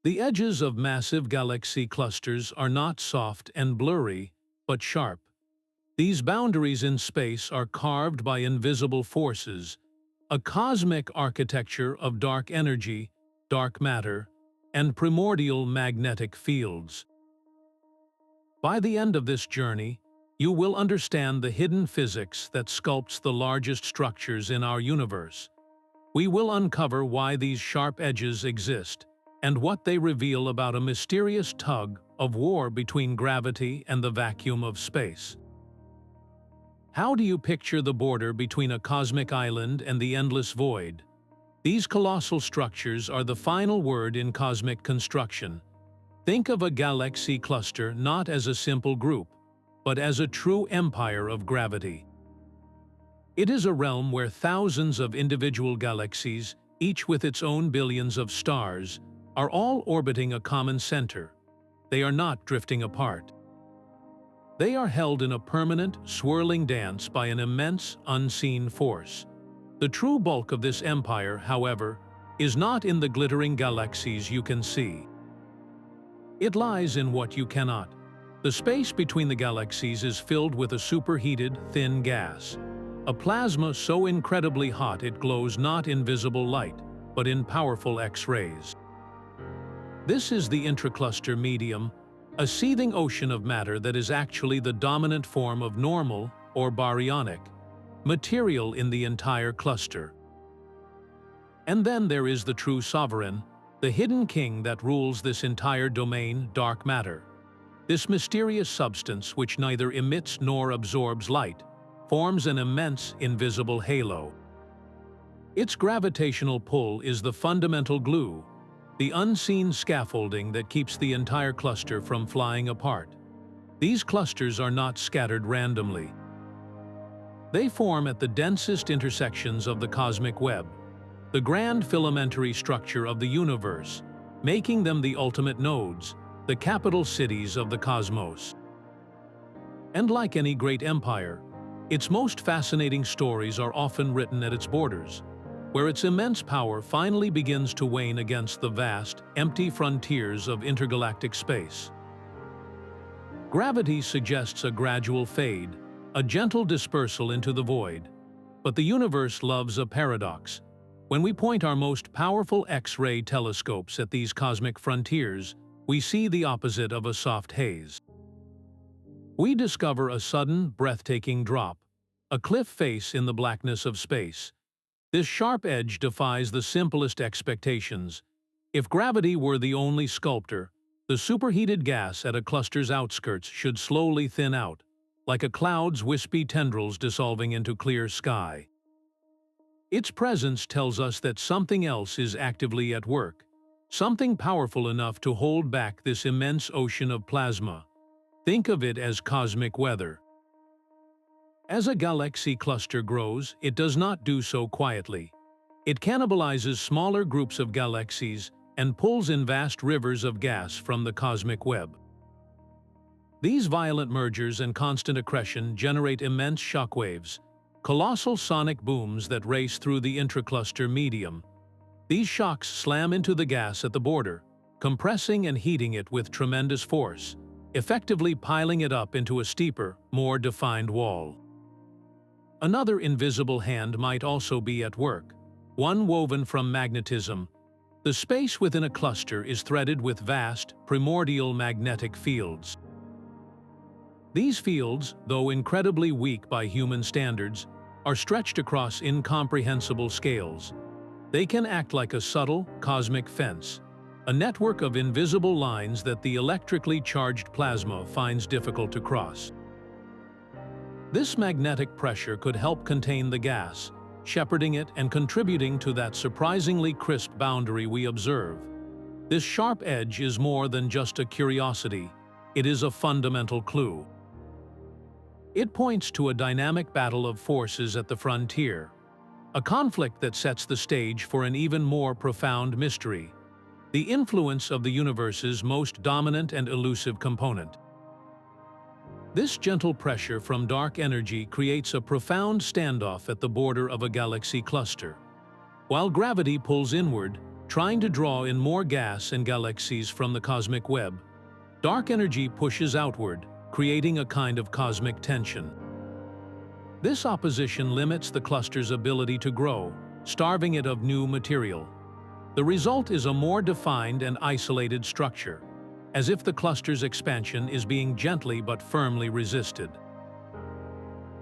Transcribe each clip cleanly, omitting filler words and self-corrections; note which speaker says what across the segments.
Speaker 1: The edges of massive galaxy clusters are not soft and blurry, but sharp. These boundaries in space are carved by invisible forces, a cosmic architecture of dark energy, dark matter, and primordial magnetic fields. By the end of this journey, you will understand the hidden physics that sculpts the largest structures in our universe. We will uncover why these sharp edges exist and what they reveal about a mysterious tug of war between gravity and the vacuum of space. How do you picture the border between a cosmic island and the endless void? These colossal structures are the final word in cosmic construction. Think of a galaxy cluster not as a simple group, but as a true empire of gravity. It is a realm where thousands of individual galaxies, each with its own billions of stars, are all orbiting a common center. They are not drifting apart. They are held in a permanent, swirling dance by an immense, unseen force. The true bulk of this empire, however, is not in the glittering galaxies you can see. It lies in what you cannot. The space between the galaxies is filled with a superheated, thin gas. A plasma so incredibly hot it glows not in visible light, but in powerful X-rays. This is the intracluster medium, a seething ocean of matter that is actually the dominant form of normal, or baryonic, material in the entire cluster. And then there is the true sovereign, the hidden king that rules this entire domain, dark matter. This mysterious substance, which neither emits nor absorbs light, forms an immense, invisible halo. Its gravitational pull is the fundamental glue, the unseen scaffolding that keeps the entire cluster from flying apart. These clusters are not scattered randomly. They form at the densest intersections of the cosmic web, the grand filamentary structure of the universe, making them the ultimate nodes, the capital cities of the cosmos. And like any great empire, its most fascinating stories are often written at its borders, where its immense power finally begins to wane against the vast, empty frontiers of intergalactic space. Gravity suggests a gradual fade, a gentle dispersal into the void. But the universe loves a paradox. When we point our most powerful X-ray telescopes at these cosmic frontiers, we see the opposite of a soft haze. We discover a sudden, breathtaking drop, a cliff face in the blackness of space. This sharp edge defies the simplest expectations. If gravity were the only sculptor, the superheated gas at a cluster's outskirts should slowly thin out, like a cloud's wispy tendrils dissolving into clear sky. Its presence tells us that something else is actively at work, something powerful enough to hold back this immense ocean of plasma. Think of it as cosmic weather. As a galaxy cluster grows, it does not do so quietly. It cannibalizes smaller groups of galaxies and pulls in vast rivers of gas from the cosmic web. These violent mergers and constant accretion generate immense shockwaves, colossal sonic booms that race through the intracluster medium. These shocks slam into the gas at the border, compressing and heating it with tremendous force, effectively piling it up into a steeper, more defined wall. Another invisible hand might also be at work, one woven from magnetism. The space within a cluster is threaded with vast, primordial magnetic fields. These fields, though incredibly weak by human standards, are stretched across incomprehensible scales. They can act like a subtle, cosmic fence, a network of invisible lines that the electrically charged plasma finds difficult to cross. This magnetic pressure could help contain the gas, shepherding it and contributing to that surprisingly crisp boundary we observe. This sharp edge is more than just a curiosity, it is a fundamental clue. It points to a dynamic battle of forces at the frontier, a conflict that sets the stage for an even more profound mystery: the influence of the universe's most dominant and elusive component. This gentle pressure from dark energy creates a profound standoff at the border of a galaxy cluster. While gravity pulls inward, trying to draw in more gas and galaxies from the cosmic web. Dark energy pushes outward, creating a kind of cosmic tension. This opposition limits the cluster's ability to grow, starving it of new material. The result is a more defined and isolated structure, as if the cluster's expansion is being gently but firmly resisted.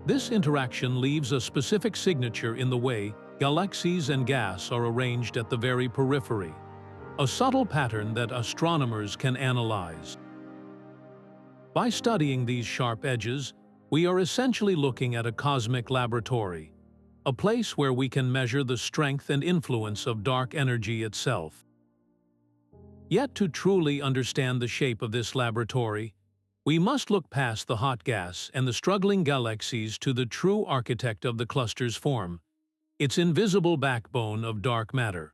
Speaker 1: This interaction leaves a specific signature in the way galaxies and gas are arranged at the very periphery, a subtle pattern that astronomers can analyze. By studying these sharp edges, we are essentially looking at a cosmic laboratory, a place where we can measure the strength and influence of dark energy itself. Yet to truly understand the shape of this laboratory, we must look past the hot gas and the struggling galaxies to the true architect of the cluster's form, its invisible backbone of dark matter.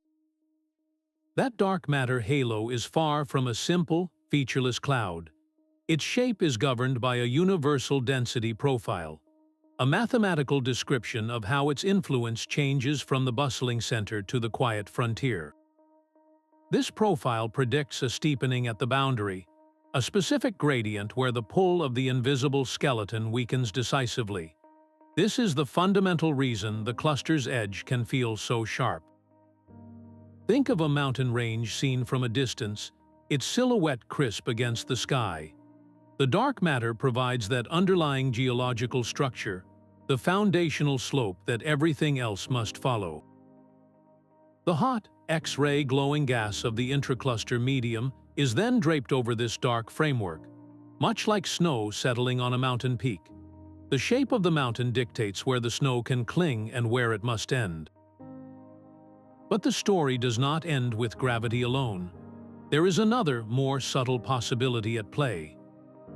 Speaker 1: That dark matter halo is far from a simple, featureless cloud. Its shape is governed by a universal density profile, a mathematical description of how its influence changes from the bustling center to the quiet frontier. This profile predicts a steepening at the boundary, a specific gradient where the pull of the invisible skeleton weakens decisively. This is the fundamental reason the cluster's edge can feel so sharp. Think of a mountain range seen from a distance, its silhouette crisp against the sky. The dark matter provides that underlying geological structure, the foundational slope that everything else must follow. The hot, X-ray glowing gas of the intracluster medium is then draped over this dark framework, much like snow settling on a mountain peak. The shape of the mountain dictates where the snow can cling and where it must end. But the story does not end with gravity alone. There is another, more subtle possibility at play.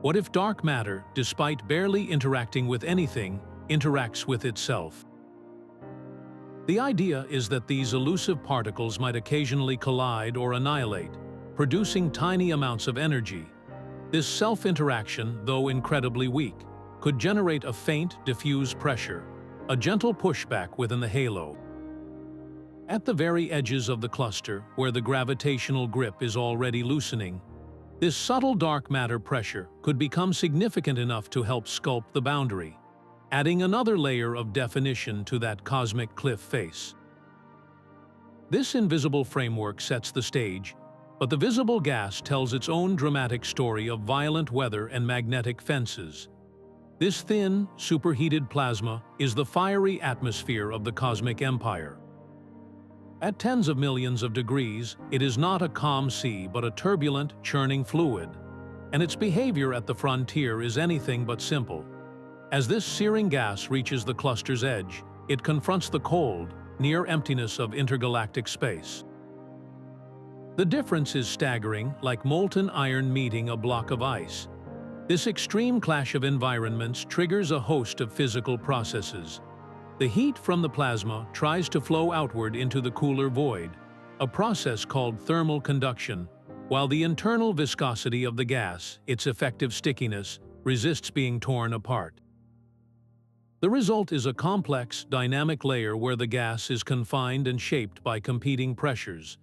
Speaker 1: What if dark matter, despite barely interacting with anything, interacts with itself? The idea is that these elusive particles might occasionally collide or annihilate, producing tiny amounts of energy. This self-interaction, though incredibly weak, could generate a faint, diffuse pressure, a gentle pushback within the halo. At the very edges of the cluster, where the gravitational grip is already loosening, this subtle dark matter pressure could become significant enough to help sculpt the boundary, adding another layer of definition to that cosmic cliff face. This invisible framework sets the stage, but the visible gas tells its own dramatic story of violent weather and magnetic fences. This thin, superheated plasma is the fiery atmosphere of the cosmic empire. At tens of millions of degrees, it is not a calm sea but a turbulent, churning fluid, and its behavior at the frontier is anything but simple. As this searing gas reaches the cluster's edge, it confronts the cold, near emptiness of intergalactic space. The difference is staggering, like molten iron meeting a block of ice. This extreme clash of environments triggers a host of physical processes. The heat from the plasma tries to flow outward into the cooler void, a process called thermal conduction, while the internal viscosity of the gas, its effective stickiness, resists being torn apart. The result is a complex, dynamic layer where the gas is confined and shaped by competing pressures.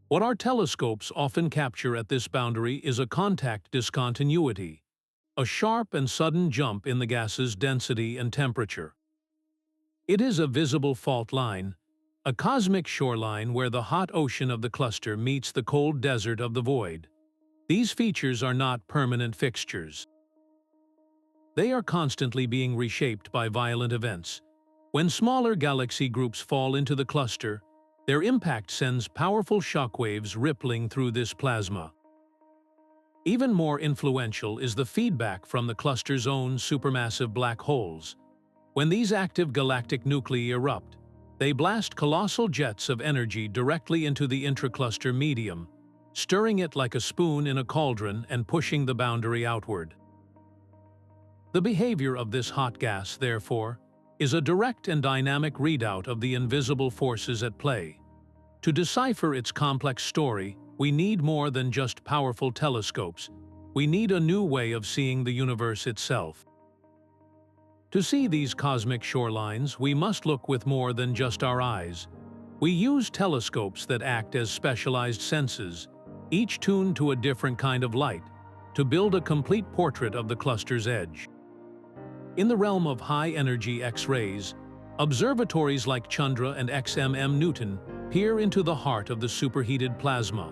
Speaker 1: What our telescopes often capture at this boundary is a contact discontinuity, a sharp and sudden jump in the gas's density and temperature. It is a visible fault line, a cosmic shoreline where the hot ocean of the cluster meets the cold desert of the void. These features are not permanent fixtures. They are constantly being reshaped by violent events. When smaller galaxy groups fall into the cluster, their impact sends powerful shockwaves rippling through this plasma. Even more influential is the feedback from the cluster's own supermassive black holes. When these active galactic nuclei erupt, they blast colossal jets of energy directly into the intracluster medium, stirring it like a spoon in a cauldron and pushing the boundary outward. The behavior of this hot gas, therefore, is a direct and dynamic readout of the invisible forces at play. To decipher its complex story, we need more than just powerful telescopes. We need a new way of seeing the universe itself. To see these cosmic shorelines, we must look with more than just our eyes. We use telescopes that act as specialized senses, each tuned to a different kind of light, to build a complete portrait of the cluster's edge. In the realm of high-energy X-rays, observatories like Chandra and XMM-Newton peer into the heart of the superheated plasma.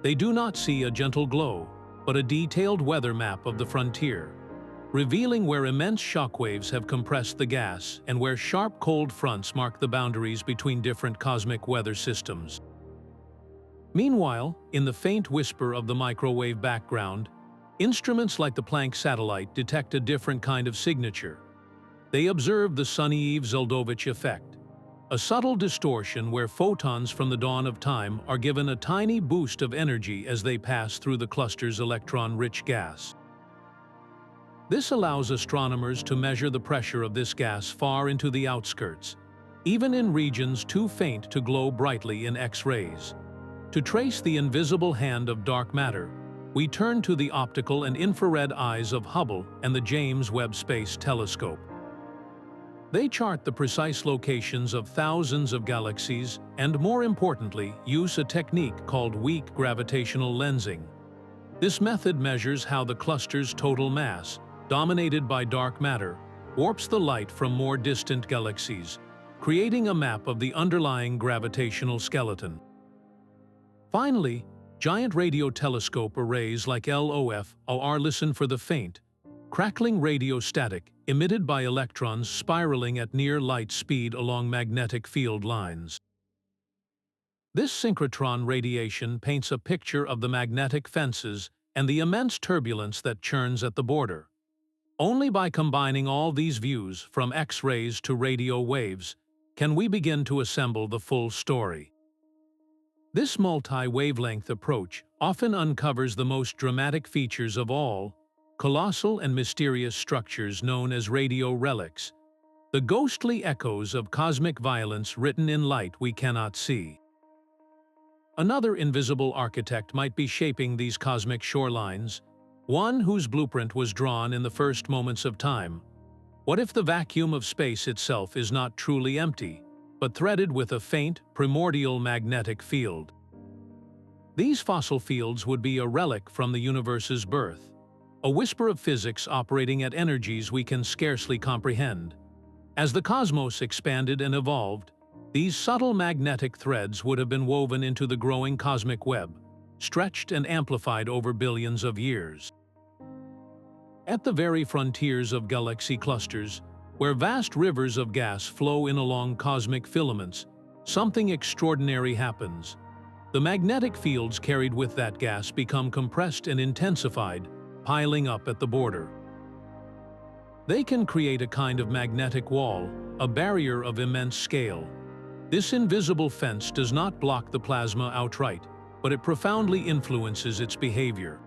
Speaker 1: They do not see a gentle glow, but a detailed weather map of the frontier, revealing where immense shockwaves have compressed the gas and where sharp cold fronts mark the boundaries between different cosmic weather systems. Meanwhile, in the faint whisper of the microwave background, instruments like the Planck satellite detect a different kind of signature. They observe the Sunyaev-Zeldovich effect, a subtle distortion where photons from the dawn of time are given a tiny boost of energy as they pass through the cluster's electron-rich gas. This allows astronomers to measure the pressure of this gas far into the outskirts, even in regions too faint to glow brightly in X-rays. To trace the invisible hand of dark matter, we turn to the optical and infrared eyes of Hubble and the James Webb Space Telescope. They chart the precise locations of thousands of galaxies and, more importantly, use a technique called weak gravitational lensing. This method measures how the cluster's total mass, dominated by dark matter, warps the light from more distant galaxies, creating a map of the underlying gravitational skeleton. Finally, giant radio telescope arrays like LOFOR listen for the faint, crackling radio static emitted by electrons spiraling at near light speed along magnetic field lines. This synchrotron radiation paints a picture of the magnetic fences and the immense turbulence that churns at the border. Only by combining all these views, from X-rays to radio waves, can we begin to assemble the full story. This multi-wavelength approach often uncovers the most dramatic features of all, colossal and mysterious structures known as radio relics, the ghostly echoes of cosmic violence written in light we cannot see. Another invisible architect might be shaping these cosmic shorelines, one whose blueprint was drawn in the first moments of time. What if the vacuum of space itself is not truly empty, but threaded with a faint, primordial magnetic field? These fossil fields would be a relic from the universe's birth, a whisper of physics operating at energies we can scarcely comprehend. As the cosmos expanded and evolved, these subtle magnetic threads would have been woven into the growing cosmic web, stretched and amplified over billions of years. At the very frontiers of galaxy clusters, where vast rivers of gas flow in along cosmic filaments, something extraordinary happens. The magnetic fields carried with that gas become compressed and intensified, piling up at the border. They can create a kind of magnetic wall, a barrier of immense scale. This invisible fence does not block the plasma outright, but it profoundly influences its behavior.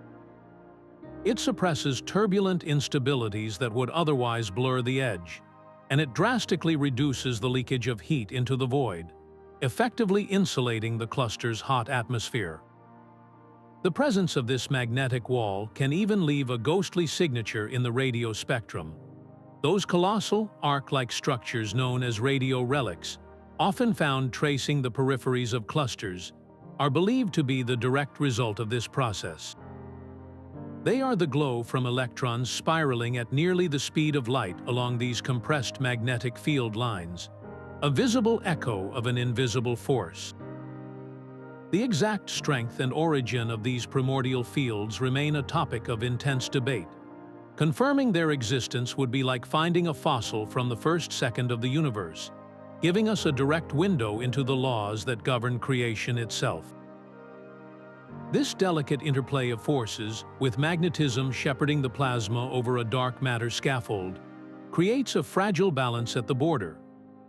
Speaker 1: It suppresses turbulent instabilities that would otherwise blur the edge, and it drastically reduces the leakage of heat into the void, effectively insulating the cluster's hot atmosphere. The presence of this magnetic wall can even leave a ghostly signature in the radio spectrum. Those colossal, arc-like structures known as radio relics, often found tracing the peripheries of clusters, are believed to be the direct result of this process. They are the glow from electrons spiraling at nearly the speed of light along these compressed magnetic field lines, a visible echo of an invisible force. The exact strength and origin of these primordial fields remain a topic of intense debate. Confirming their existence would be like finding a fossil from the first second of the universe, giving us a direct window into the laws that govern creation itself. This delicate interplay of forces, with magnetism shepherding the plasma over a dark matter scaffold, creates a fragile balance at the border.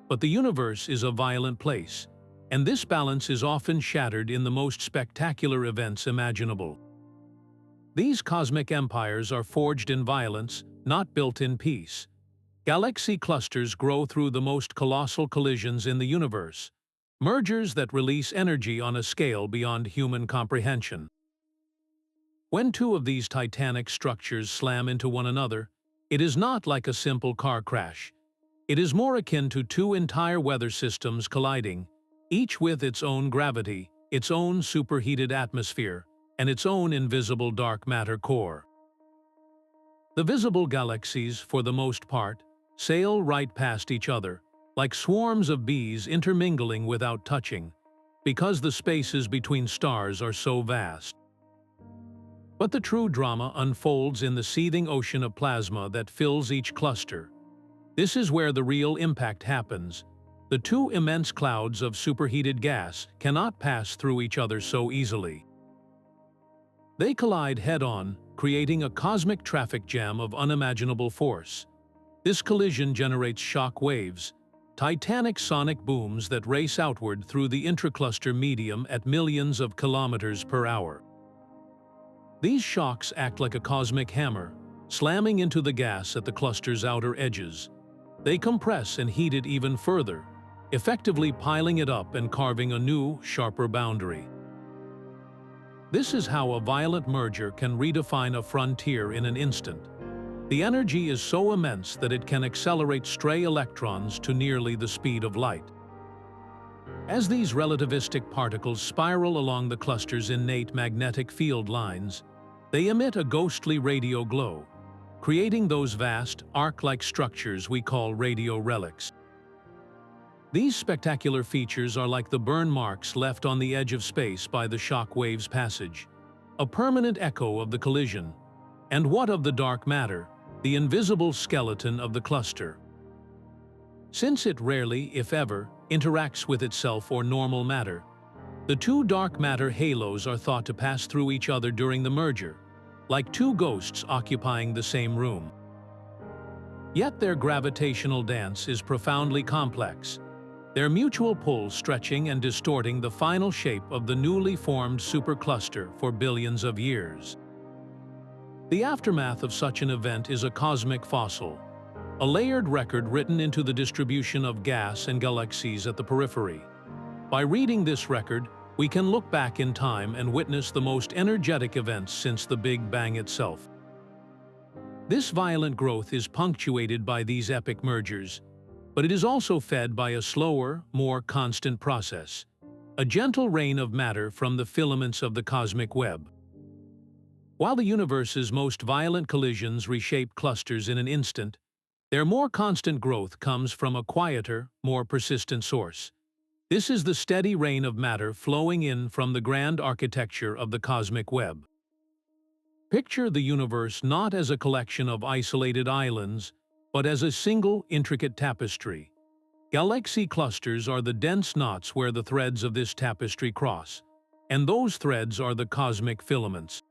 Speaker 1: But the universe is a violent place, and this balance is often shattered in the most spectacular events imaginable. These cosmic empires are forged in violence, not built in peace. Galaxy clusters grow through the most colossal collisions in the universe, mergers that release energy on a scale beyond human comprehension. When two of these titanic structures slam into one another, it is not like a simple car crash. It is more akin to two entire weather systems colliding, each with its own gravity, its own superheated atmosphere, and its own invisible dark matter core. The visible galaxies, for the most part, sail right past each other, like swarms of bees intermingling without touching, because the spaces between stars are so vast. But the true drama unfolds in the seething ocean of plasma that fills each cluster. This is where the real impact happens. The two immense clouds of superheated gas cannot pass through each other so easily. They collide head-on, creating a cosmic traffic jam of unimaginable force. This collision generates shock waves, titanic sonic booms that race outward through the intracluster medium at millions of kilometers per hour. These shocks act like a cosmic hammer, slamming into the gas at the cluster's outer edges. They compress and heat it even further, effectively piling it up and carving a new, sharper boundary. This is how a violent merger can redefine a frontier in an instant. The energy is so immense that it can accelerate stray electrons to nearly the speed of light. As these relativistic particles spiral along the cluster's innate magnetic field lines, they emit a ghostly radio glow, creating those vast, arc-like structures we call radio relics. These spectacular features are like the burn marks left on the edge of space by the shock wave's passage, a permanent echo of the collision. And what of the dark matter, the invisible skeleton of the cluster? Since it rarely, if ever, interacts with itself or normal matter, the two dark matter halos are thought to pass through each other during the merger, like two ghosts occupying the same room. Yet their gravitational dance is profoundly complex, their mutual pull stretching and distorting the final shape of the newly formed supercluster for billions of years. The aftermath of such an event is a cosmic fossil, a layered record written into the distribution of gas and galaxies at the periphery. By reading this record, we can look back in time and witness the most energetic events since the Big Bang itself. This violent growth is punctuated by these epic mergers, but it is also fed by a slower, more constant process, a gentle rain of matter from the filaments of the cosmic web. While the universe's most violent collisions reshape clusters in an instant, their more constant growth comes from a quieter, more persistent source. This is the steady rain of matter flowing in from the grand architecture of the cosmic web. Picture the universe not as a collection of isolated islands, but as a single, intricate tapestry. Galaxy clusters are the dense knots where the threads of this tapestry cross, and those threads are the cosmic filaments.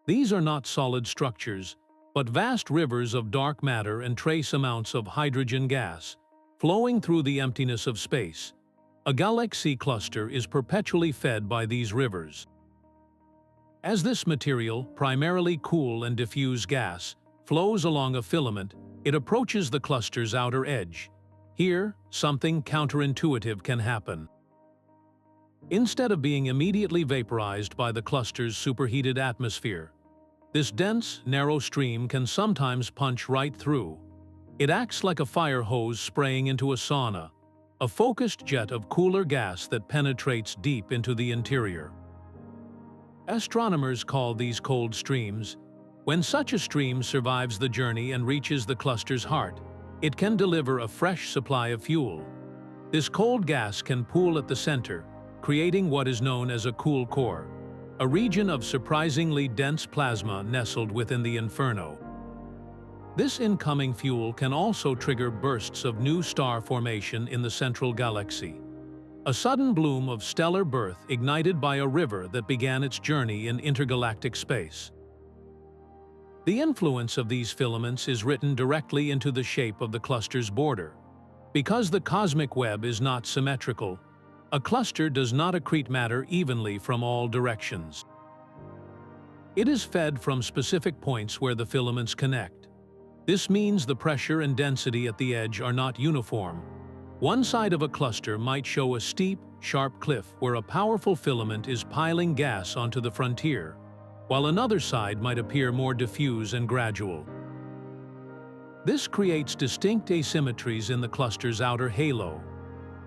Speaker 1: These are not solid structures, but vast rivers of dark matter and trace amounts of hydrogen gas, flowing through the emptiness of space. A galaxy cluster is perpetually fed by these rivers. As this material, primarily cool and diffuse gas, flows along a filament, it approaches the cluster's outer edge. Here, something counterintuitive can happen. Instead of being immediately vaporized by the cluster's superheated atmosphere, this dense, narrow stream can sometimes punch right through. It acts like a fire hose spraying into a sauna, a focused jet of cooler gas that penetrates deep into the interior. Astronomers call these cold streams. When such a stream survives the journey and reaches the cluster's heart, it can deliver a fresh supply of fuel. This cold gas can pool at the center, creating what is known as a cool core, a region of surprisingly dense plasma nestled within the inferno. This incoming fuel can also trigger bursts of new star formation in the central galaxy, a sudden bloom of stellar birth ignited by a river that began its journey in intergalactic space. The influence of these filaments is written directly into the shape of the cluster's border. Because the cosmic web is not symmetrical, a cluster does not accrete matter evenly from all directions. It is fed from specific points where the filaments connect. This means the pressure and density at the edge are not uniform. One side of a cluster might show a steep, sharp cliff where a powerful filament is piling gas onto the frontier, while another side might appear more diffuse and gradual. This creates distinct asymmetries in the cluster's outer halo.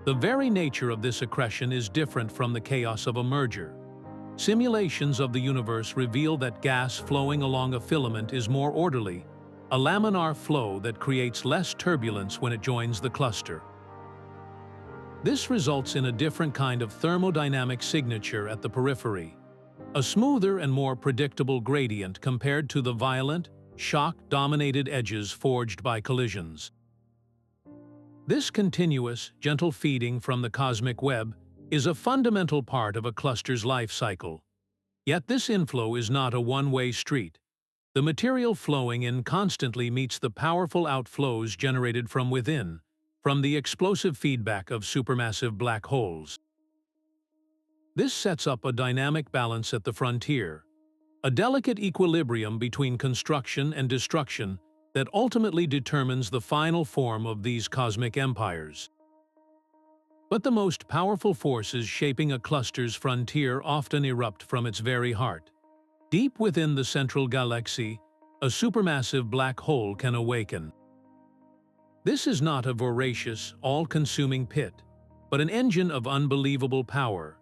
Speaker 1: The very nature of this accretion is different from the chaos of a merger. Simulations of the universe reveal that gas flowing along a filament is more orderly, a laminar flow that creates less turbulence when it joins the cluster. This results in a different kind of thermodynamic signature at the periphery, a smoother and more predictable gradient compared to the violent, shock-dominated edges forged by collisions. This continuous, gentle feeding from the cosmic web is a fundamental part of a cluster's life cycle. Yet this inflow is not a one-way street. The material flowing in constantly meets the powerful outflows generated from within, from the explosive feedback of supermassive black holes. This sets up a dynamic balance at the frontier, a delicate equilibrium between construction and destruction that ultimately determines the final form of these cosmic empires. But the most powerful forces shaping a cluster's frontier often erupt from its very heart. Deep within the central galaxy, a supermassive black hole can awaken. This is not a voracious, all-consuming pit, but an engine of unbelievable power.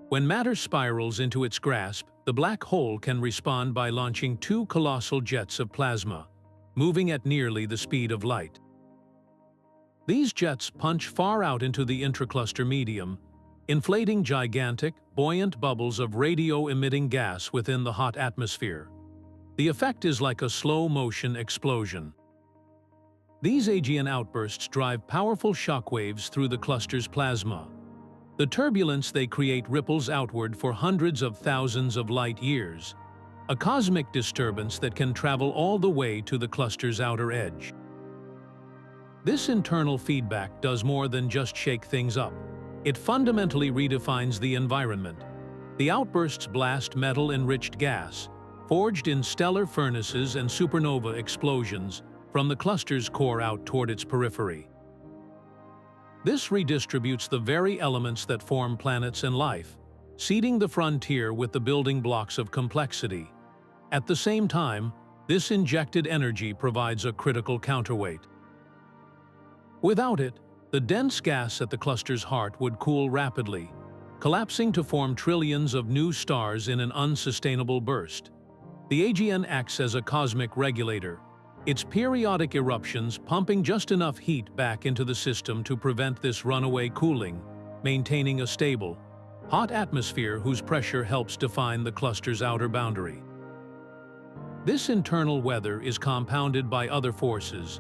Speaker 1: When matter spirals into its grasp, the black hole can respond by launching two colossal jets of plasma, moving at nearly the speed of light. These jets punch far out into the intracluster medium, inflating gigantic, buoyant bubbles of radio-emitting gas within the hot atmosphere. The effect is like a slow-motion explosion. These Aegean outbursts drive powerful shockwaves through the cluster's plasma. The turbulence they create ripples outward for hundreds of thousands of light years, a cosmic disturbance that can travel all the way to the cluster's outer edge. This internal feedback does more than just shake things up. It fundamentally redefines the environment. The outbursts blast metal-enriched gas, forged in stellar furnaces and supernova explosions, from the cluster's core out toward its periphery. This redistributes the very elements that form planets and life, seeding the frontier with the building blocks of complexity. At the same time, this injected energy provides a critical counterweight. Without it, the dense gas at the cluster's heart would cool rapidly, collapsing to form trillions of new stars in an unsustainable burst. The Aegean acts as a cosmic regulator, its periodic eruptions pumping just enough heat back into the system to prevent this runaway cooling, maintaining a stable, hot atmosphere whose pressure helps define the cluster's outer boundary. This internal weather is compounded by other forces,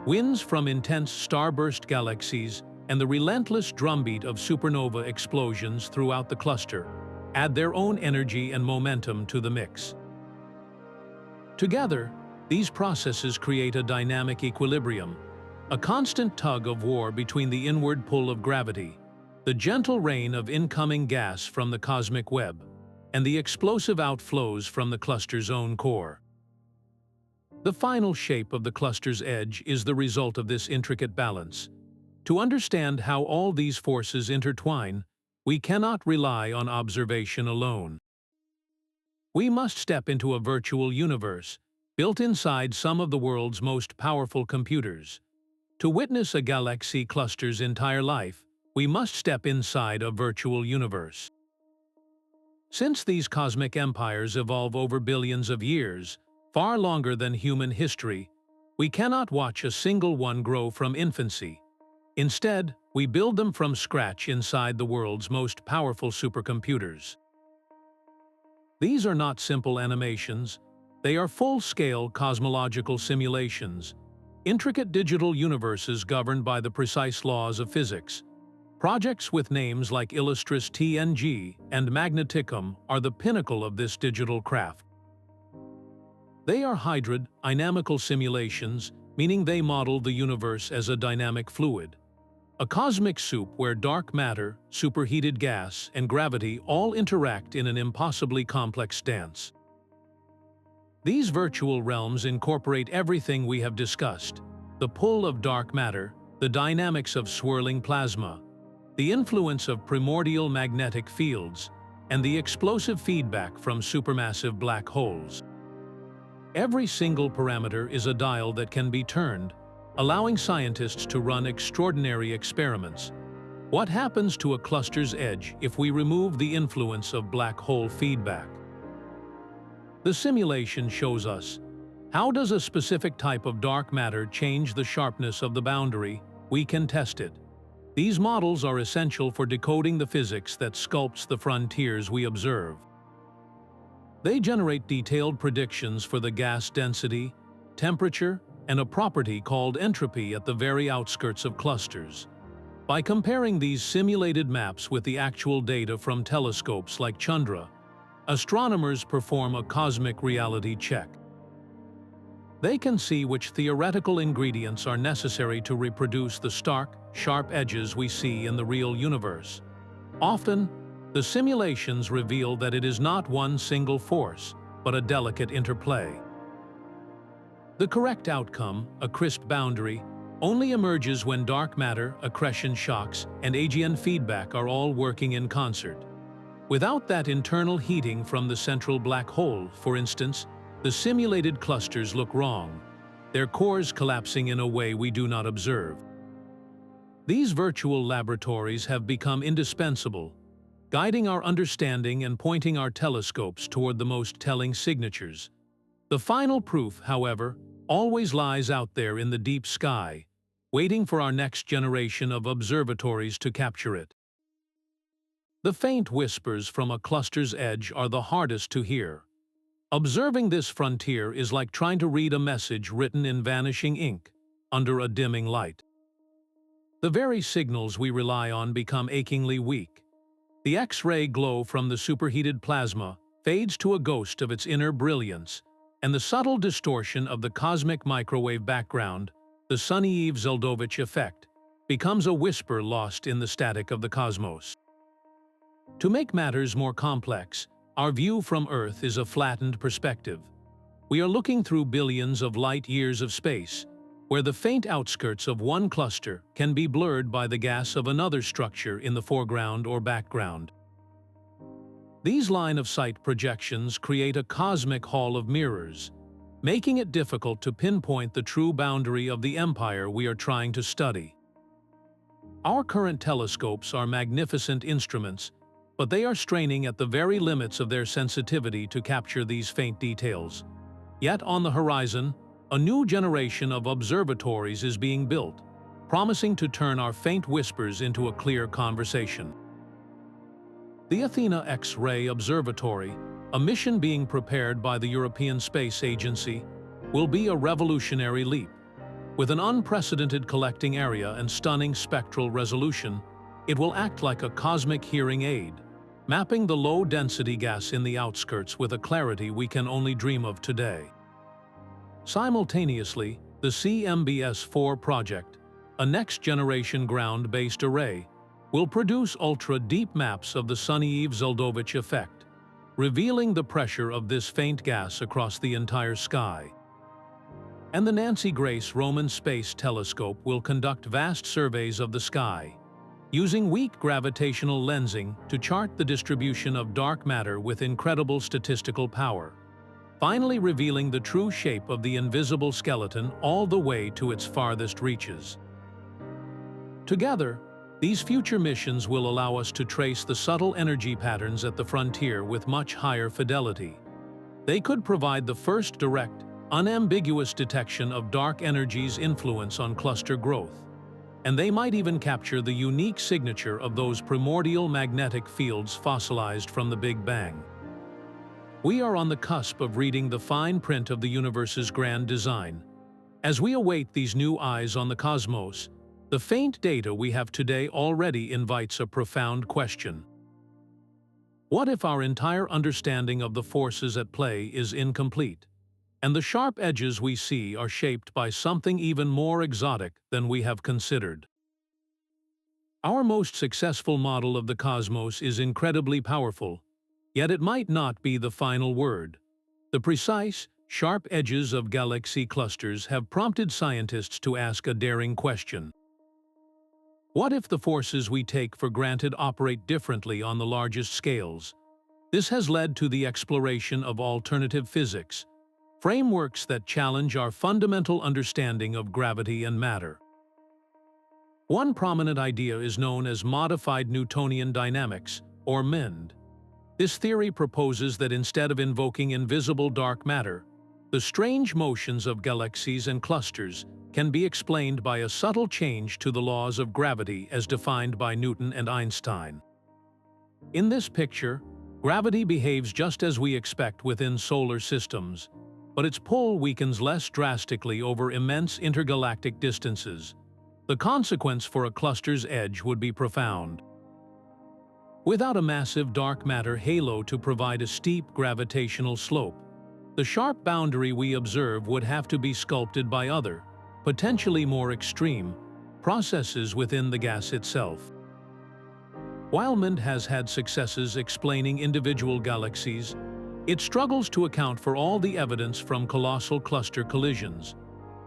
Speaker 1: winds from intense starburst galaxies and the relentless drumbeat of supernova explosions throughout the cluster add their own energy and momentum to the mix. Together, these processes create a dynamic equilibrium, a constant tug of war between the inward pull of gravity, the gentle rain of incoming gas from the cosmic web, and the explosive outflows from the cluster's own core. The final shape of the cluster's edge is the result of this intricate balance. To understand how all these forces intertwine, we cannot rely on observation alone. We must step into a virtual universe, built inside some of the world's most powerful computers. To witness a galaxy cluster's entire life, we must step inside a virtual universe. Since these cosmic empires evolve over billions of years, far longer than human history, we cannot watch a single one grow from infancy. Instead, we build them from scratch inside the world's most powerful supercomputers. These are not simple animations. They are full-scale cosmological simulations, intricate digital universes governed by the precise laws of physics. Projects with names like Illustris TNG and Magneticum are the pinnacle of this digital craft. They are hybrid, dynamical simulations, meaning they model the universe as a dynamic fluid, a cosmic soup where dark matter, superheated gas, and gravity all interact in an impossibly complex dance. These virtual realms incorporate everything we have discussed: the pull of dark matter, the dynamics of swirling plasma, the influence of primordial magnetic fields, and the explosive feedback from supermassive black holes. Every single parameter is a dial that can be turned, allowing scientists to run extraordinary experiments. What happens to a cluster's edge if we remove the influence of black hole feedback? The simulation shows us how does a specific type of dark matter change the sharpness of the boundary. We can test it. These models are essential for decoding the physics that sculpts the frontiers we observe. They generate detailed predictions for the gas density, temperature, and a property called entropy at the very outskirts of clusters. By comparing these simulated maps with the actual data from telescopes like Chandra, astronomers perform a cosmic reality check. They can see which theoretical ingredients are necessary to reproduce the stark, sharp edges we see in the real universe. Often, the simulations reveal that it is not one single force, but a delicate interplay. The correct outcome, a crisp boundary, only emerges when dark matter, accretion shocks, and AGN feedback are all working in concert. Without that internal heating from the central black hole, for instance, the simulated clusters look wrong, their cores collapsing in a way we do not observe. These virtual laboratories have become indispensable, guiding our understanding and pointing our telescopes toward the most telling signatures. The final proof, however, always lies out there in the deep sky, waiting for our next generation of observatories to capture it. The faint whispers from a cluster's edge are the hardest to hear. Observing this frontier is like trying to read a message written in vanishing ink under a dimming light. The very signals we rely on become achingly weak. The X-ray glow from the superheated plasma fades to a ghost of its inner brilliance, and the subtle distortion of the cosmic microwave background, the Sunyaev-Zeldovich effect, becomes a whisper lost in the static of the cosmos. To make matters more complex, our view from Earth is a flattened perspective. We are looking through billions of light-years of space, where the faint outskirts of one cluster can be blurred by the gas of another structure in the foreground or background. These line-of-sight projections create a cosmic hall of mirrors, making it difficult to pinpoint the true boundary of the empire we are trying to study. Our current telescopes are magnificent instruments, but they are straining at the very limits of their sensitivity to capture these faint details. Yet on the horizon, a new generation of observatories is being built, promising to turn our faint whispers into a clear conversation. The Athena X-ray Observatory, a mission being prepared by the European Space Agency, will be a revolutionary leap. With an unprecedented collecting area and stunning spectral resolution, it will act like a cosmic hearing aid, mapping the low-density gas in the outskirts with a clarity we can only dream of today. Simultaneously, the CMBS-4 project, a next-generation ground-based array, will produce ultra-deep maps of the Sunyaev-Zeldovich effect, revealing the pressure of this faint gas across the entire sky. And the Nancy Grace Roman Space Telescope will conduct vast surveys of the sky, using weak gravitational lensing to chart the distribution of dark matter with incredible statistical power, finally revealing the true shape of the invisible skeleton all the way to its farthest reaches. Together, these future missions will allow us to trace the subtle energy patterns at the frontier with much higher fidelity. They could provide the first direct, unambiguous detection of dark energy's influence on cluster growth, and they might even capture the unique signature of those primordial magnetic fields fossilized from the Big Bang. We are on the cusp of reading the fine print of the universe's grand design. As we await these new eyes on the cosmos, the faint data we have today already invites a profound question. What if our entire understanding of the forces at play is incomplete, and the sharp edges we see are shaped by something even more exotic than we have considered? Our most successful model of the cosmos is incredibly powerful, yet it might not be the final word. The precise, sharp edges of galaxy clusters have prompted scientists to ask a daring question. What if the forces we take for granted operate differently on the largest scales? This has led to the exploration of alternative physics, frameworks that challenge our fundamental understanding of gravity and matter. One prominent idea is known as modified Newtonian dynamics, or MIND. This theory proposes that instead of invoking invisible dark matter, the strange motions of galaxies and clusters can be explained by a subtle change to the laws of gravity as defined by Newton and Einstein. In this picture, gravity behaves just as we expect within solar systems, but its pull weakens less drastically over immense intergalactic distances. The consequence for a cluster's edge would be profound. Without a massive dark matter halo to provide a steep gravitational slope, the sharp boundary we observe would have to be sculpted by other, potentially more extreme, processes within the gas itself. While MIND has had successes explaining individual galaxies, it struggles to account for all the evidence from colossal cluster collisions,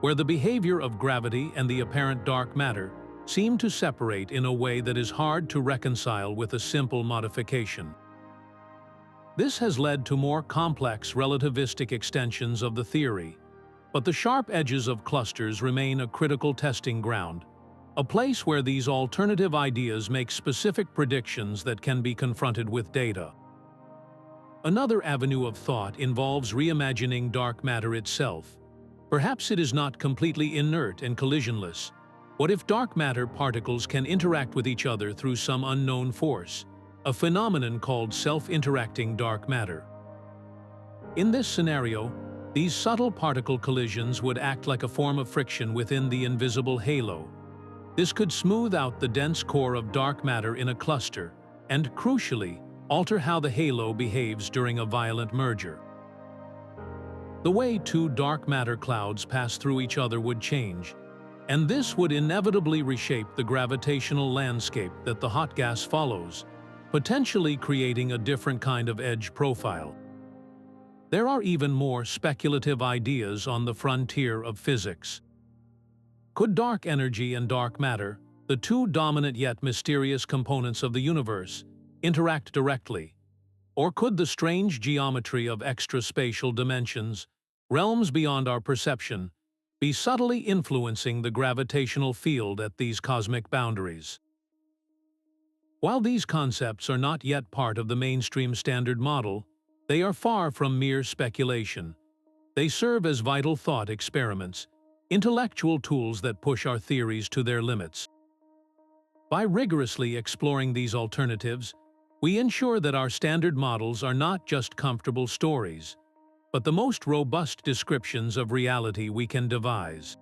Speaker 1: where the behavior of gravity and the apparent dark matter seem to separate in a way that is hard to reconcile with a simple modification. This has led to more complex relativistic extensions of the theory, but the sharp edges of clusters remain a critical testing ground, a place where these alternative ideas make specific predictions that can be confronted with data. Another avenue of thought involves reimagining dark matter itself. Perhaps it is not completely inert and collisionless. What if dark matter particles can interact with each other through some unknown force, a phenomenon called self-interacting dark matter? In this scenario, these subtle particle collisions would act like a form of friction within the invisible halo. This could smooth out the dense core of dark matter in a cluster and, crucially, alter how the halo behaves during a violent merger. The way two dark matter clouds pass through each other would change, and this would inevitably reshape the gravitational landscape that the hot gas follows, potentially creating a different kind of edge profile. There are even more speculative ideas on the frontier of physics. Could dark energy and dark matter, the two dominant yet mysterious components of the universe, interact directly? Or could the strange geometry of extraspatial dimensions, realms beyond our perception, be subtly influencing the gravitational field at these cosmic boundaries? While these concepts are not yet part of the mainstream standard model, they are far from mere speculation. They serve as vital thought experiments, intellectual tools that push our theories to their limits. By rigorously exploring these alternatives, we ensure that our standard models are not just comfortable stories, but the most robust descriptions of reality we can devise.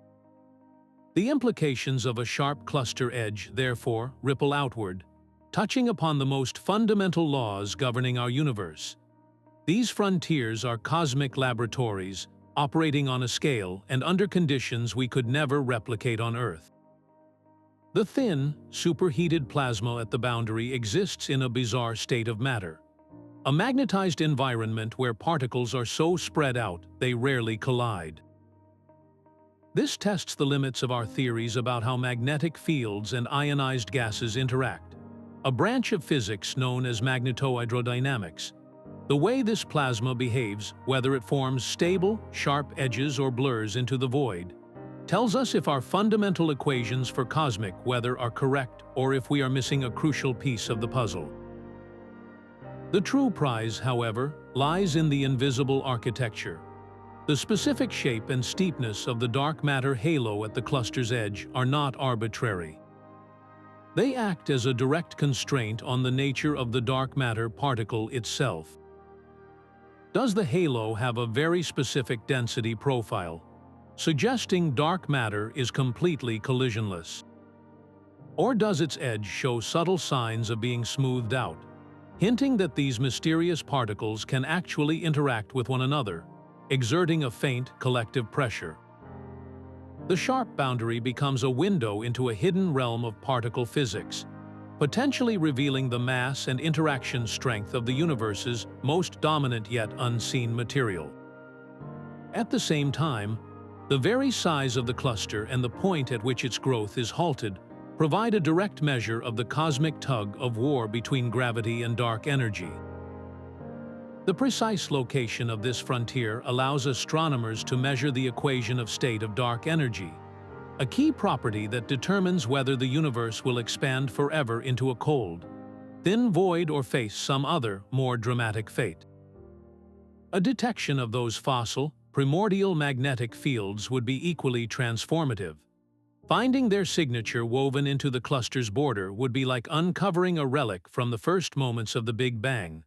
Speaker 1: The implications of a sharp cluster edge, therefore, ripple outward, touching upon the most fundamental laws governing our universe. These frontiers are cosmic laboratories, operating on a scale and under conditions we could never replicate on Earth. The thin, superheated plasma at the boundary exists in a bizarre state of matter, a magnetized environment where particles are so spread out they rarely collide. This tests the limits of our theories about how magnetic fields and ionized gases interact, a branch of physics known as magnetohydrodynamics. The way this plasma behaves, whether it forms stable, sharp edges or blurs into the void, tells us if our fundamental equations for cosmic weather are correct or if we are missing a crucial piece of the puzzle. The true prize, however, lies in the invisible architecture. The specific shape and steepness of the dark matter halo at the cluster's edge are not arbitrary. They act as a direct constraint on the nature of the dark matter particle itself. Does the halo have a very specific density profile, suggesting dark matter is completely collisionless? Or does its edge show subtle signs of being smoothed out, hinting that these mysterious particles can actually interact with one another, exerting a faint collective pressure? The sharp boundary becomes a window into a hidden realm of particle physics, potentially revealing the mass and interaction strength of the universe's most dominant yet unseen material. At the same time, the very size of the cluster and the point at which its growth is halted provide a direct measure of the cosmic tug of war between gravity and dark energy. The precise location of this frontier allows astronomers to measure the equation of state of dark energy, a key property that determines whether the universe will expand forever into a cold, thin void or face some other, more dramatic fate. A detection of those fossil, primordial magnetic fields would be equally transformative. Finding their signature woven into the cluster's border would be like uncovering a relic from the first moments of the Big Bang,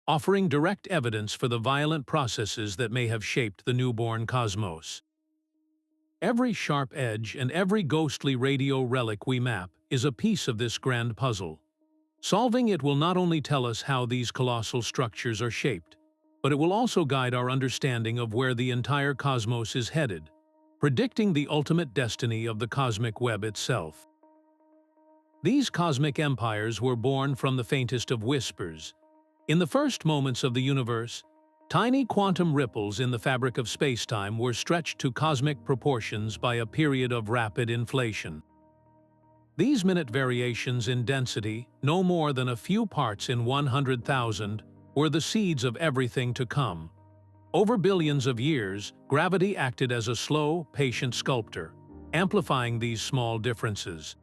Speaker 1: offering direct evidence for the violent processes that may have shaped the newborn cosmos. Every sharp edge and every ghostly radio relic we map is a piece of this grand puzzle. Solving it will not only tell us how these colossal structures are shaped, but it will also guide our understanding of where the entire cosmos is headed, predicting the ultimate destiny of the cosmic web itself. These cosmic empires were born from the faintest of whispers. In the first moments of the universe, tiny quantum ripples in the fabric of spacetime were stretched to cosmic proportions by a period of rapid inflation. These minute variations in density, no more than a few parts in 100,000, were the seeds of everything to come. Over billions of years, gravity acted as a slow, patient sculptor, amplifying these small differences.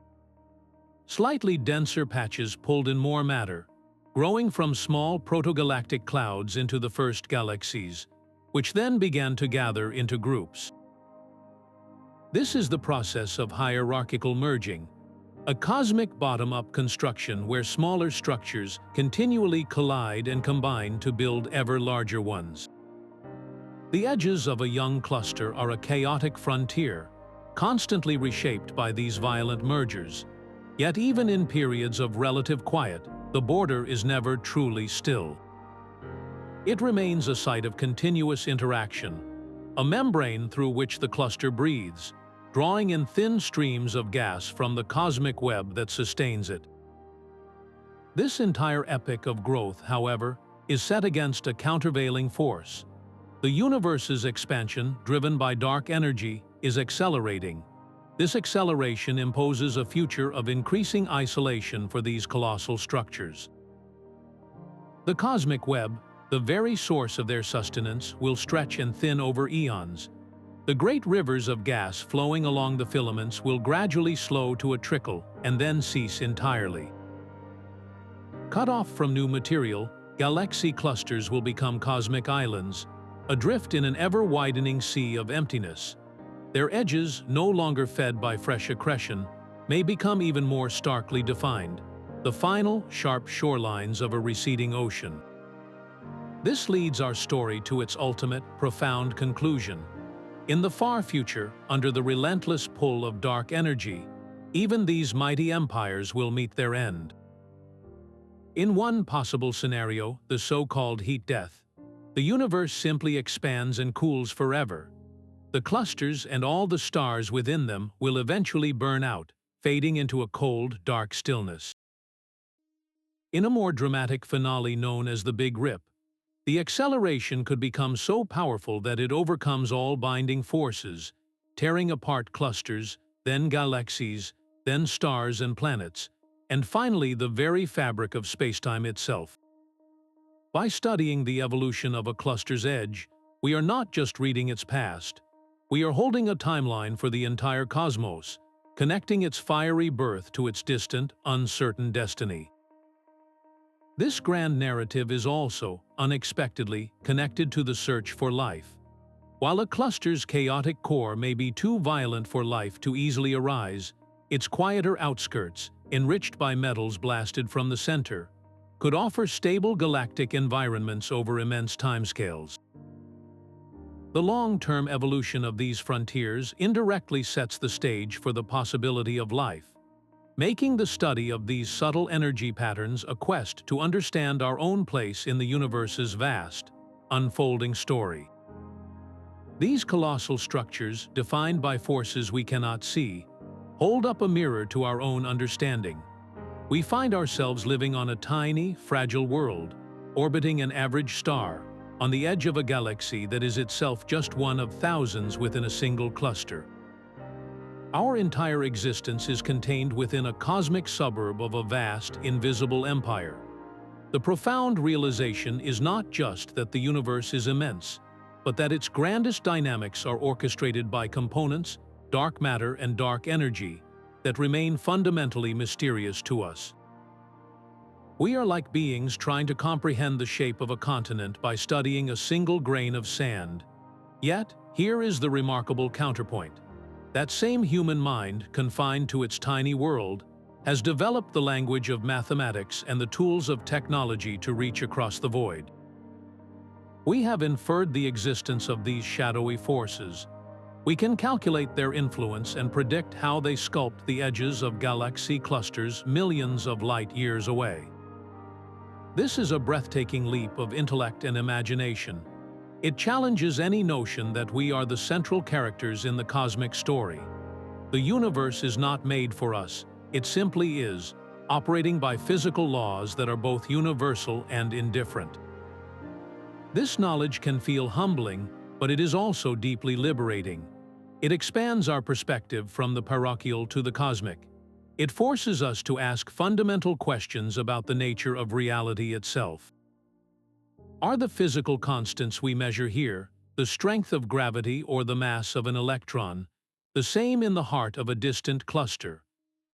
Speaker 1: Slightly denser patches pulled in more matter, growing from small protogalactic clouds into the first galaxies, which then began to gather into groups. This is the process of hierarchical merging, a cosmic bottom-up construction where smaller structures continually collide and combine to build ever larger ones. The edges of a young cluster are a chaotic frontier, constantly reshaped by these violent mergers. Yet even in periods of relative quiet, the border is never truly still. It remains a site of continuous interaction, a membrane through which the cluster breathes, drawing in thin streams of gas from the cosmic web that sustains it. This entire epic of growth, however, is set against a countervailing force. The universe's expansion, driven by dark energy, is accelerating. This acceleration imposes a future of increasing isolation for these colossal structures. The cosmic web, the very source of their sustenance, will stretch and thin over eons. The great rivers of gas flowing along the filaments will gradually slow to a trickle and then cease entirely. Cut off from new material, galaxy clusters will become cosmic islands, adrift in an ever-widening sea of emptiness. Their edges, no longer fed by fresh accretion, may become even more starkly defined, the final, sharp shorelines of a receding ocean. This leads our story to its ultimate, profound conclusion. In the far future, under the relentless pull of dark energy, even these mighty empires will meet their end. In one possible scenario, the so-called heat death, the universe simply expands and cools forever. The clusters and all the stars within them will eventually burn out, fading into a cold, dark stillness. In a more dramatic finale known as the Big Rip, the acceleration could become so powerful that it overcomes all binding forces, tearing apart clusters, then galaxies, then stars and planets, and finally the very fabric of spacetime itself. By studying the evolution of a cluster's edge, we are not just reading its past. We are holding a timeline for the entire cosmos, connecting its fiery birth to its distant, uncertain destiny. This grand narrative is also, unexpectedly, connected to the search for life. While a cluster's chaotic core may be too violent for life to easily arise, its quieter outskirts, enriched by metals blasted from the center, could offer stable galactic environments over immense timescales. The long-term evolution of these frontiers indirectly sets the stage for the possibility of life, making the study of these subtle energy patterns a quest to understand our own place in the universe's vast, unfolding story. These colossal structures, defined by forces we cannot see, hold up a mirror to our own understanding. We find ourselves living on a tiny, fragile world, orbiting an average star, on the edge of a galaxy that is itself just one of thousands within a single cluster. Our entire existence is contained within a cosmic suburb of a vast, invisible empire. The profound realization is not just that the universe is immense, but that its grandest dynamics are orchestrated by components, dark matter and dark energy, that remain fundamentally mysterious to us. We are like beings trying to comprehend the shape of a continent by studying a single grain of sand. Yet, here is the remarkable counterpoint. That same human mind, confined to its tiny world, has developed the language of mathematics and the tools of technology to reach across the void. We have inferred the existence of these shadowy forces. We can calculate their influence and predict how they sculpt the edges of galaxy clusters millions of light years away. This is a breathtaking leap of intellect and imagination. It challenges any notion that we are the central characters in the cosmic story. The universe is not made for us, it simply is, operating by physical laws that are both universal and indifferent. This knowledge can feel humbling, but it is also deeply liberating. It expands our perspective from the parochial to the cosmic. It forces us to ask fundamental questions about the nature of reality itself. Are the physical constants we measure here, the strength of gravity or the mass of an electron, the same in the heart of a distant cluster?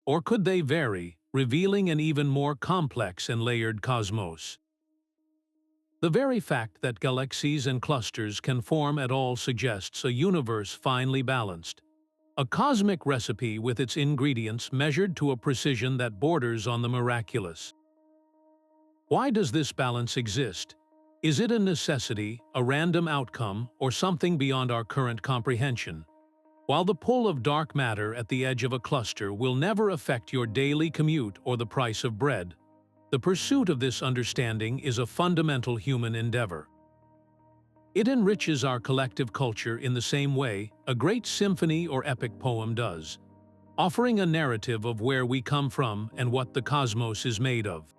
Speaker 1: Or could they vary, revealing an even more complex and layered cosmos? The very fact that galaxies and clusters can form at all suggests a universe finely balanced. A cosmic recipe with its ingredients measured to a precision that borders on the miraculous. Why does this balance exist? Is it a necessity, a random outcome, or something beyond our current comprehension? While the pull of dark matter at the edge of a cluster will never affect your daily commute or the price of bread, the pursuit of this understanding is a fundamental human endeavor. It enriches our collective culture in the same way a great symphony or epic poem does, offering a narrative of where we come from and what the cosmos is made of.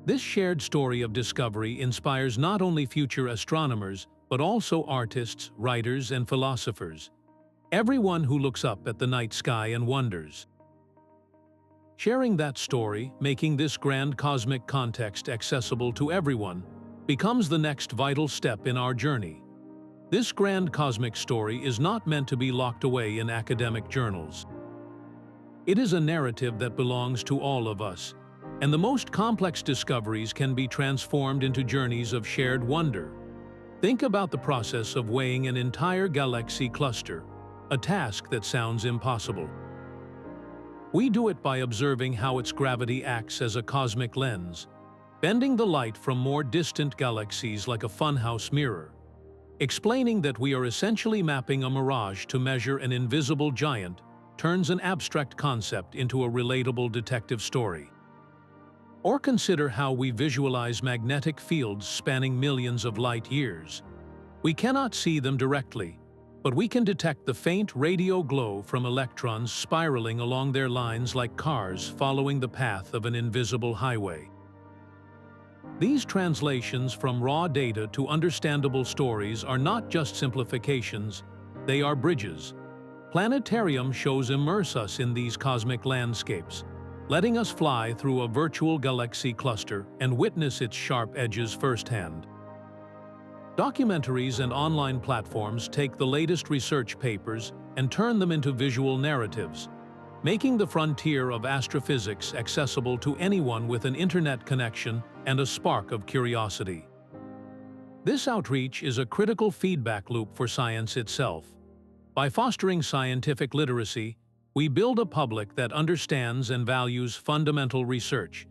Speaker 1: This shared story of discovery inspires not only future astronomers, but also artists, writers, and philosophers. Everyone who looks up at the night sky and wonders. Sharing that story, making this grand cosmic context accessible to everyone, becomes the next vital step in our journey. This grand cosmic story is not meant to be locked away in academic journals. It is a narrative that belongs to all of us, and the most complex discoveries can be transformed into journeys of shared wonder. Think about the process of weighing an entire galaxy cluster, a task that sounds impossible. We do it by observing how its gravity acts as a cosmic lens, bending the light from more distant galaxies like a funhouse mirror. Explaining that we are essentially mapping a mirage to measure an invisible giant turns an abstract concept into a relatable detective story. Or consider how we visualize magnetic fields spanning millions of light years. We cannot see them directly, but we can detect the faint radio glow from electrons spiraling along their lines like cars following the path of an invisible highway. These translations from raw data to understandable stories are not just simplifications, they are bridges. Planetarium shows immerse us in these cosmic landscapes, letting us fly through a virtual galaxy cluster and witness its sharp edges firsthand. Documentaries and online platforms take the latest research papers and turn them into visual narratives, making the frontier of astrophysics accessible to anyone with an internet connection and a spark of curiosity. This outreach is a critical feedback loop for science itself. By fostering scientific literacy, we build a public that understands and values fundamental research,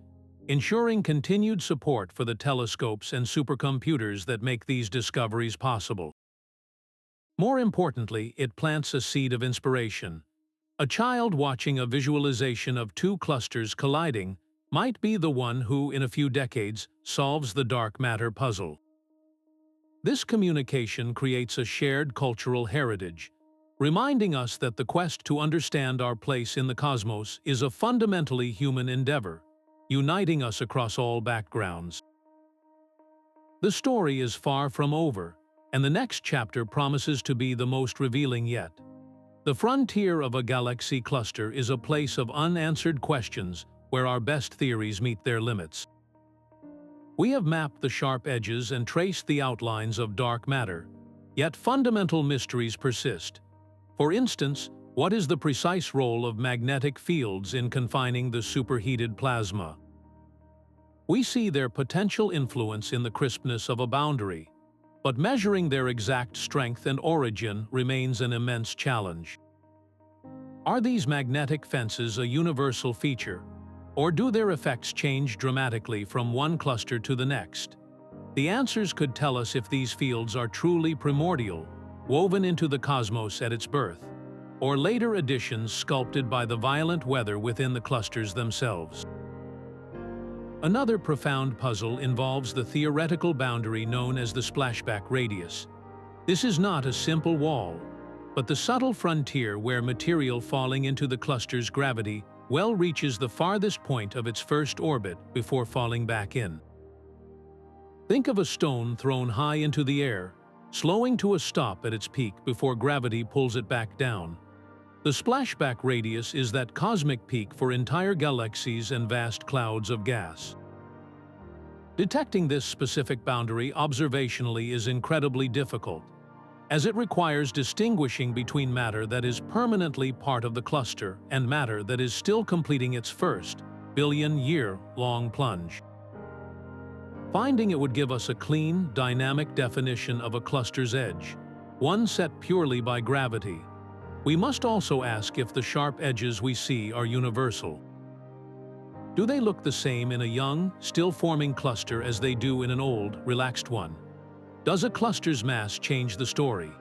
Speaker 1: ensuring continued support for the telescopes and supercomputers that make these discoveries possible. More importantly, it plants a seed of inspiration. A child watching a visualization of two clusters colliding might be the one who, in a few decades, solves the dark matter puzzle. This communication creates a shared cultural heritage, reminding us that the quest to understand our place in the cosmos is a fundamentally human endeavor, uniting us across all backgrounds. The story is far from over, and the next chapter promises to be the most revealing yet. The frontier of a galaxy cluster is a place of unanswered questions where our best theories meet their limits. We have mapped the sharp edges and traced the outlines of dark matter, yet fundamental mysteries persist. For instance, what is the precise role of magnetic fields in confining the superheated plasma? We see their potential influence in the crispness of a boundary, but measuring their exact strength and origin remains an immense challenge. Are these magnetic fences a universal feature, or do their effects change dramatically from one cluster to the next? The answers could tell us if these fields are truly primordial, woven into the cosmos at its birth, or later additions sculpted by the violent weather within the clusters themselves. Another profound puzzle involves the theoretical boundary known as the splashback radius. This is not a simple wall, but the subtle frontier where material falling into the cluster's gravity well reaches the farthest point of its first orbit before falling back in. Think of a stone thrown high into the air, slowing to a stop at its peak before gravity pulls it back down. The splashback radius is that cosmic peak for entire galaxies and vast clouds of gas. Detecting this specific boundary observationally is incredibly difficult, as it requires distinguishing between matter that is permanently part of the cluster and matter that is still completing its first billion-year-long plunge. Finding it would give us a clean, dynamic definition of a cluster's edge, one set purely by gravity. We must also ask if the sharp edges we see are universal. Do they look the same in a young, still-forming cluster as they do in an old, relaxed one? Does a cluster's mass change the story?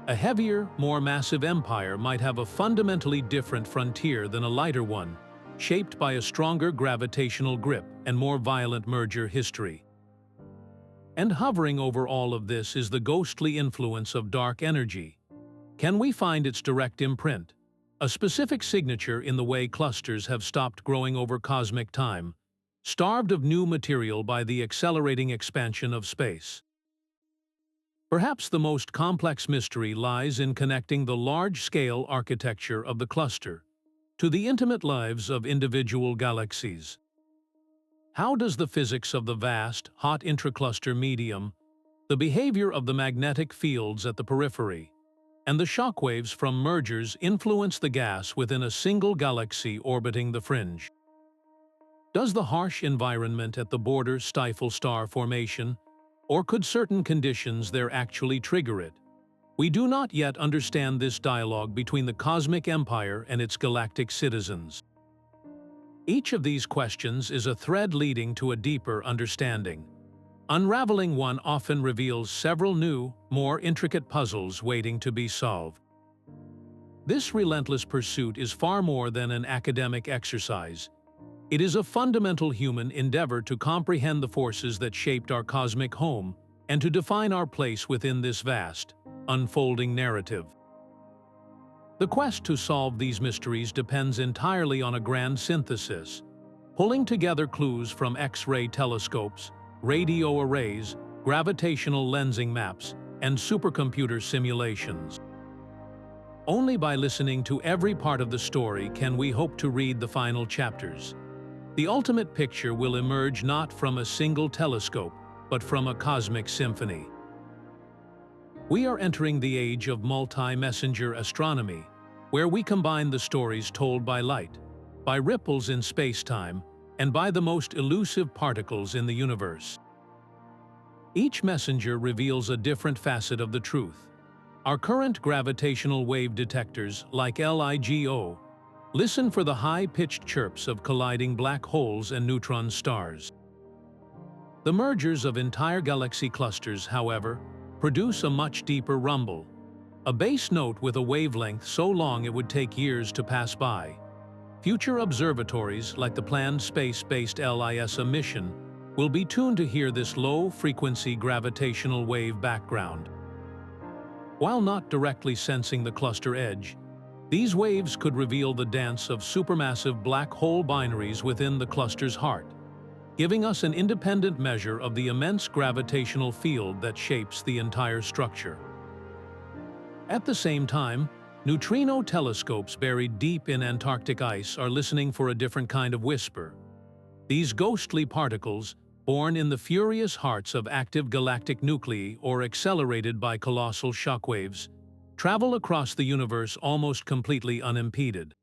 Speaker 1: A heavier, more massive empire might have a fundamentally different frontier than a lighter one, shaped by a stronger gravitational grip and more violent merger history. And hovering over all of this is the ghostly influence of dark energy. Can we find its direct imprint, a specific signature in the way clusters have stopped growing over cosmic time, starved of new material by the accelerating expansion of space? Perhaps the most complex mystery lies in connecting the large-scale architecture of the cluster to the intimate lives of individual galaxies. How does the physics of the vast, hot intracluster medium, the behavior of the magnetic fields at the periphery, and the shockwaves from mergers influence the gas within a single galaxy orbiting the fringe? Does the harsh environment at the border stifle star formation, or could certain conditions there actually trigger it? We do not yet understand this dialogue between the cosmic empire and its galactic citizens. Each of these questions is a thread leading to a deeper understanding. Unraveling one often reveals several new, more intricate puzzles waiting to be solved. This relentless pursuit is far more than an academic exercise. It is a fundamental human endeavor to comprehend the forces that shaped our cosmic home and to define our place within this vast, unfolding narrative. The quest to solve these mysteries depends entirely on a grand synthesis, pulling together clues from X-ray telescopes, radio arrays, gravitational lensing maps, and supercomputer simulations. Only by listening to every part of the story can we hope to read the final chapters. The ultimate picture will emerge not from a single telescope, but from a cosmic symphony. We are entering the age of multi-messenger astronomy, where we combine the stories told by light, by ripples in space-time, and by the most elusive particles in the universe. Each messenger reveals a different facet of the truth. Our current gravitational wave detectors, like LIGO, listen for the high-pitched chirps of colliding black holes and neutron stars. The mergers of entire galaxy clusters, however, produce a much deeper rumble, a bass note with a wavelength so long it would take years to pass by. Future observatories, like the planned space-based LISA mission, will be tuned to hear this low-frequency gravitational wave background. While not directly sensing the cluster edge, these waves could reveal the dance of supermassive black hole binaries within the cluster's heart, giving us an independent measure of the immense gravitational field that shapes the entire structure. At the same time, neutrino telescopes buried deep in Antarctic ice are listening for a different kind of whisper. These ghostly particles, born in the furious hearts of active galactic nuclei or accelerated by colossal shockwaves, travel across the universe almost completely unimpeded.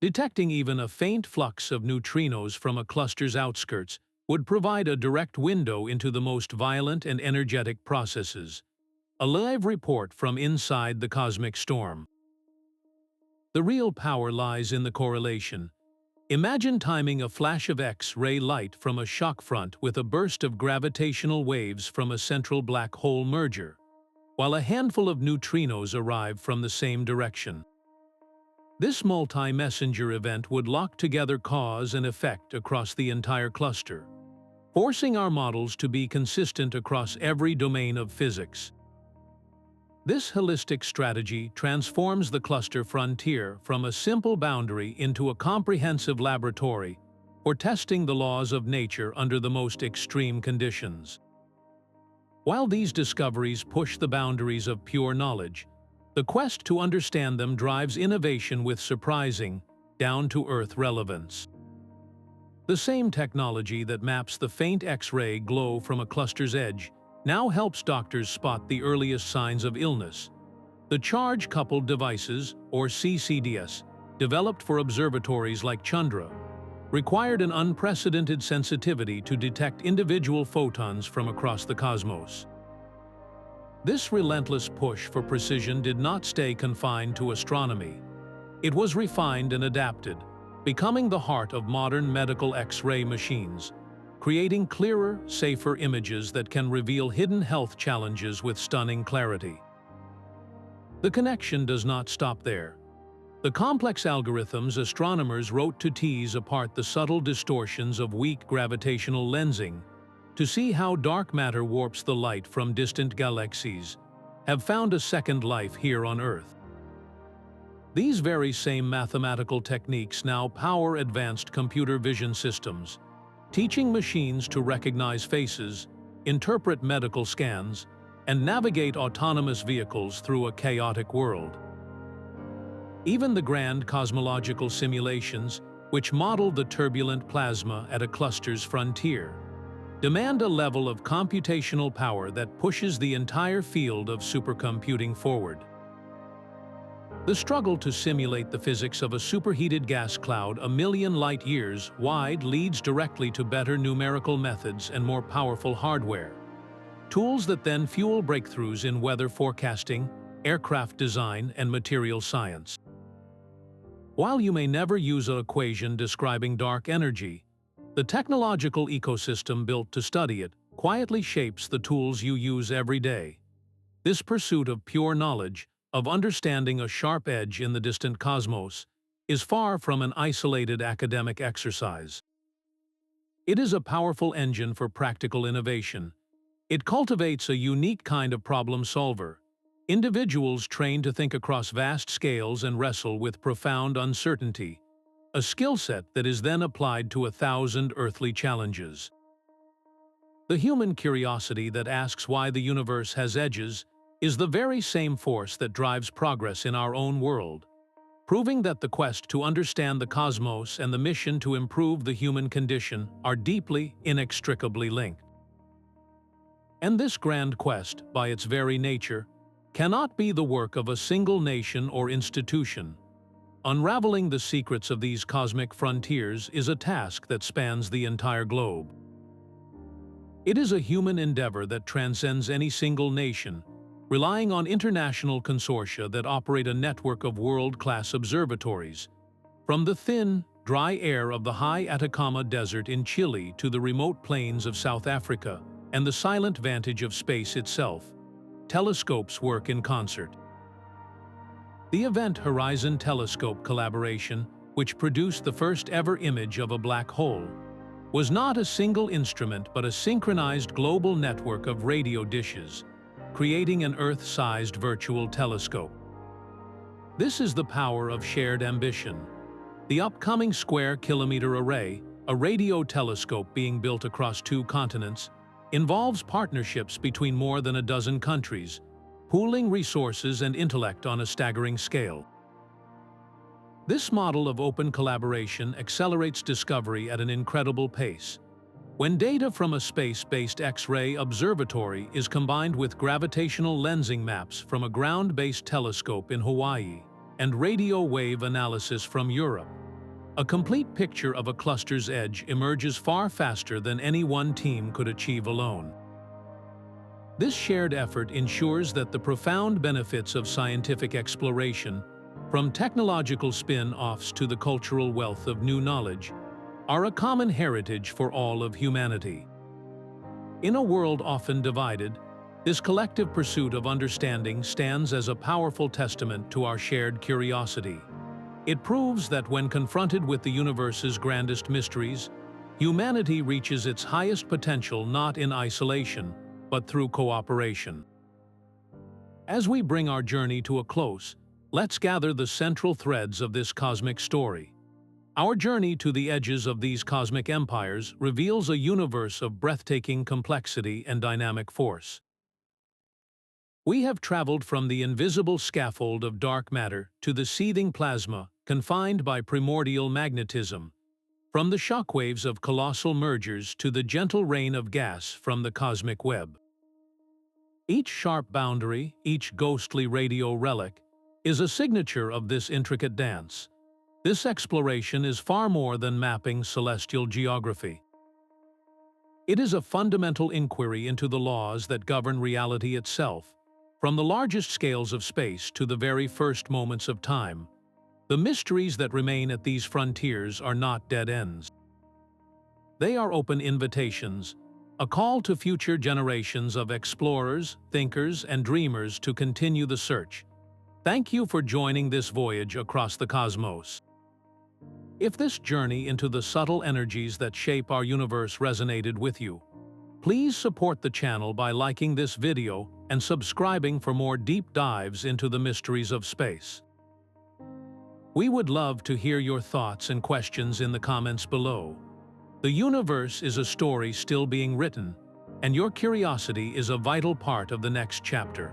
Speaker 1: Detecting even a faint flux of neutrinos from a cluster's outskirts would provide a direct window into the most violent and energetic processes. A live report from inside the cosmic storm. The real power lies in the correlation. Imagine timing a flash of X-ray light from a shock front with a burst of gravitational waves from a central black hole merger, while a handful of neutrinos arrive from the same direction. This multi-messenger event would lock together cause and effect across the entire cluster, forcing our models to be consistent across every domain of physics. This holistic strategy transforms the cluster frontier from a simple boundary into a comprehensive laboratory for testing the laws of nature under the most extreme conditions. While these discoveries push the boundaries of pure knowledge, the quest to understand them drives innovation with surprising, down-to-earth relevance. The same technology that maps the faint X-ray glow from a cluster's edge now helps doctors spot the earliest signs of illness. The charge-coupled devices, or CCDs, developed for observatories like Chandra, required an unprecedented sensitivity to detect individual photons from across the cosmos. This relentless push for precision did not stay confined to astronomy. It was refined and adapted, becoming the heart of modern medical X-ray machines, creating clearer, safer images that can reveal hidden health challenges with stunning clarity. The connection does not stop there. The complex algorithms astronomers wrote to tease apart the subtle distortions of weak gravitational lensing, to see how dark matter warps the light from distant galaxies, have found a second life here on Earth. These very same mathematical techniques now power advanced computer vision systems, teaching machines to recognize faces, interpret medical scans, and navigate autonomous vehicles through a chaotic world. Even the grand cosmological simulations, which model the turbulent plasma at a cluster's frontier, demand a level of computational power that pushes the entire field of supercomputing forward. The struggle to simulate the physics of a superheated gas cloud a million light-years wide leads directly to better numerical methods and more powerful hardware, tools that then fuel breakthroughs in weather forecasting, aircraft design, and material science. While you may never use an equation describing dark energy, the technological ecosystem built to study it quietly shapes the tools you use every day. This pursuit of pure knowledge, of understanding a sharp edge in the distant cosmos, is far from an isolated academic exercise. It is a powerful engine for practical innovation. It cultivates a unique kind of problem solver, individuals trained to think across vast scales and wrestle with profound uncertainty, a skill set that is then applied to 1,000 earthly challenges. The human curiosity that asks why the universe has edges is the very same force that drives progress in our own world, proving that the quest to understand the cosmos and the mission to improve the human condition are deeply, inextricably linked. And this grand quest, by its very nature, cannot be the work of a single nation or institution. Unraveling the secrets of these cosmic frontiers is a task that spans the entire globe. It is a human endeavor that transcends any single nation, relying on international consortia that operate a network of world-class observatories. From the thin, dry air of the high Atacama Desert in Chile to the remote plains of South Africa and the silent vantage of space itself, telescopes work in concert. The Event Horizon Telescope collaboration, which produced the first-ever image of a black hole, was not a single instrument but a synchronized global network of radio dishes, creating an Earth-sized virtual telescope. This is the power of shared ambition. The upcoming Square-Kilometer Array, a radio telescope being built across 2 continents, involves partnerships between more than a dozen countries, pooling resources and intellect on a staggering scale. This model of open collaboration accelerates discovery at an incredible pace. When data from a space-based X-ray observatory is combined with gravitational lensing maps from a ground-based telescope in Hawaii and radio wave analysis from Europe, a complete picture of a cluster's edge emerges far faster than any one team could achieve alone. This shared effort ensures that the profound benefits of scientific exploration, from technological spin-offs to the cultural wealth of new knowledge, are a common heritage for all of humanity. In a world often divided, this collective pursuit of understanding stands as a powerful testament to our shared curiosity. It proves that when confronted with the universe's grandest mysteries, humanity reaches its highest potential not in isolation, but through cooperation. As we bring our journey to a close, let's gather the central threads of this cosmic story. Our journey to the edges of these cosmic empires reveals a universe of breathtaking complexity and dynamic force. We have traveled from the invisible scaffold of dark matter to the seething plasma confined by primordial magnetism, from the shockwaves of colossal mergers to the gentle rain of gas from the cosmic web. Each sharp boundary, each ghostly radio relic, is a signature of this intricate dance. This exploration is far more than mapping celestial geography. It is a fundamental inquiry into the laws that govern reality itself. From the largest scales of space to the very first moments of time, the mysteries that remain at these frontiers are not dead ends. They are open invitations, a call to future generations of explorers, thinkers, and dreamers to continue the search. Thank you for joining this voyage across the cosmos. If this journey into the subtle energies that shape our universe resonated with you, please support the channel by liking this video and subscribing for more deep dives into the mysteries of space. We would love to hear your thoughts and questions in the comments below. The universe is a story still being written, and your curiosity is a vital part of the next chapter.